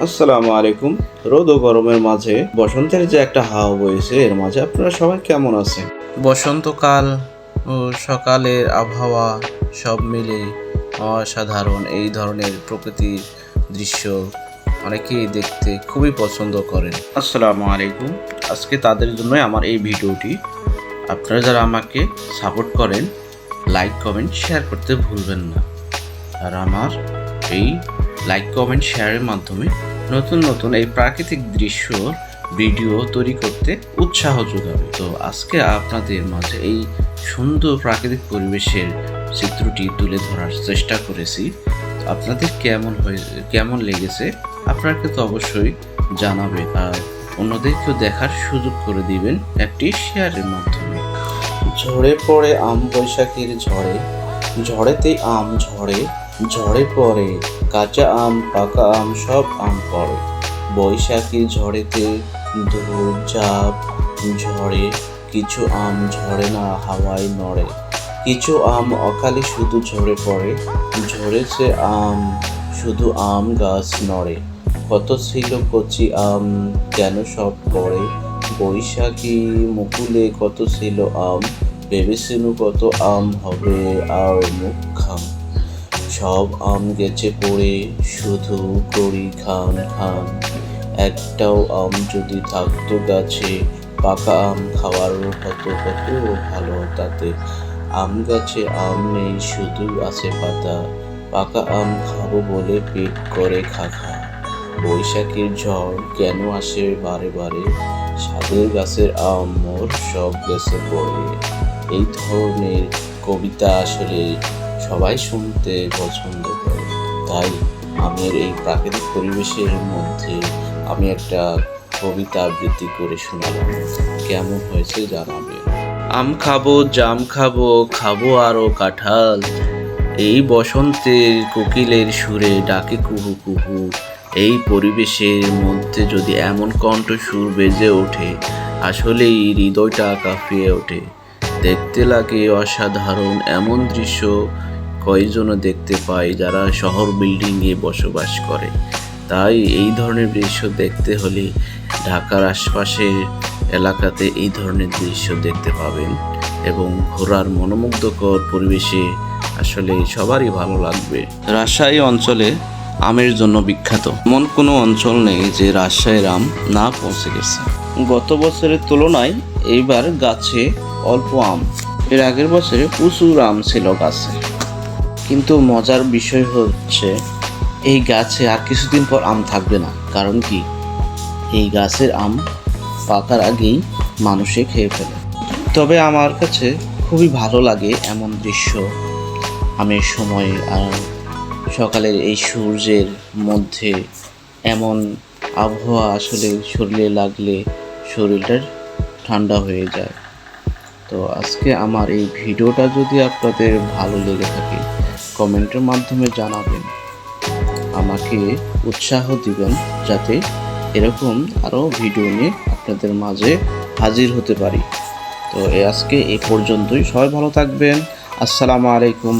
আসসালামু আলাইকুম। রোদ ও গরমের মাঝে বসন্তের যে একটা হাওয়া বইছে, এর মাঝে আপনারা সবাই কেমন আছেন? বসন্তকাল ও সকালের আবহাওয়া সব মিলে অসাধারণ এই ধরনের প্রকৃতির দৃশ্য অনেকেই দেখতে খুবই পছন্দ করেন। আসসালামু আলাইকুম। আজকে তাদের জন্যই আমার এই ভিডিওটি। আপনারা যারা আমাকে সাপোর্ট করেন, লাইক কমেন্ট শেয়ার করতে ভুলবেন না। আর আমার এই লাইক কমেন্ট শেয়ারের মাধ্যমে নতুন নতুন এই প্রাকৃতিক দৃশ্য ভিডিও তৈরি করতে উৎসাহ যোগাবে। তো আজকে আপনাদের মাঝে এই সুন্দর প্রাকৃতিক পরিবেশের চিত্রটি তুলে ধরার চেষ্টা করেছি। আপনাদের কেমন লেগেছে আপনারা কিন্তু অবশ্যই জানাবেন, আর অন্যদেরকেও দেখার সুযোগ করে দিবেন একটি শেয়ারের মাধ্যমে। ঝরে পড়ে আম বৈশাখীর ঝড়ে, ঝড়েতেই আম ঝরে, ঝড়ে পড়ে কাঁচা আম পাকা আম সব আম পড়ে। বৈশাখী ঝড়েতে ঝাপ ঝরে, কিছু আম ঝরে না হাওয়ায় নড়ে। কিছু আম অকালে শুধু ঝরে পড়ে, ঝরেছে আম শুধু আম গাছ নড়ে। কত ছিল কচি আম কেন সব পড়ে, বৈশাখী মুকুলে কত ছিল আম, ভেবেছিনু কত আম হবে আর মুখ খাম। সব আম গেছে পড়ে শুধু করি খান খান, একটাও আম যদি থাকতো গাছে, পাকা আম খাওয়ারও হতো কত ভালো তাতে। আম গাছে আম নেই শুধু আছে পাতা, পাকা আম খাবো বলে পেট করে খা খা। বৈশাখীর ঝড় কেন আসে বারে বারে, সাদের গাছের আম মোর সব গেছে পড়ে। এই ধরনের কবিতা আসলে সবাই শুনতে পছন্দ করে, তাই আমের এই প্রাকৃতিক পরিবেশের মধ্যে আমি একটা কবিতা আবৃত্তি করে শোনালাম। কেমন হয়েছে জানাবেন। আম খাবো জাম খাবো খাবো আরো কাঁঠাল, এই বসন্তের কোকিলের সুরে ডাকে কুহু কুহু। এই পরিবেশের মধ্যে যদি এমন কণ্ঠসুর বেজে ওঠে, আসলেই হৃদয়টা কাঁপিয়ে ওঠে। দেখতে লাগে অসাধারণ এমন দৃশ্য কয়জনও দেখতে পায় যারা শহর বিল্ডিংয়ে বসবাস করে। তাই এই ধরনের দৃশ্য দেখতে হলে ঢাকার আশপাশের এলাকাতে এই ধরনের দৃশ্য দেখতে পাবেন, এবং ঘোরার মনোমুগ্ধকর পরিবেশে আসলে সবারই ভালো লাগবে। রাজশাহী অঞ্চলে আমের জন্য বিখ্যাত, এমন কোনো অঞ্চল নেই যে রাজশাহীর আম না পৌঁছে গেছে। গত বছরের তুলনায় এইবার গাছে অল্প আম, এর আগের বছরে প্রচুর আম ছিল গাছে। কিন্তু মজার বিষয় হচ্ছে এই গাছে আর কিছুদিন পর আম থাকবে না। কারণ কি, এই গাছের আম পাকার আগেই মানুষে খেয়ে ফেলে। তবে আমার কাছে খুবই ভালো লাগে এমন দৃশ্য আমের সময়, আর সকালের এই সূর্যের মধ্যে এমন আবহাওয়া আসলে শরীরে লাগলে শরীরটা ঠান্ডা হয়ে যায়। তো আজকে আমার এই ভিডিওটা যদি আপনাদের ভালো লেগে থাকে, কমেন্টের মাধ্যমে জানাবেন, আমাকে উৎসাহ দিবেন যাতে এরকম আরও ভিডিও নিয়ে আপনাদের মাঝে হাজির হতে পারি। তো আজকে এই পর্যন্তই। সবাই ভালো থাকবেন। আসসালামু আলাইকুম।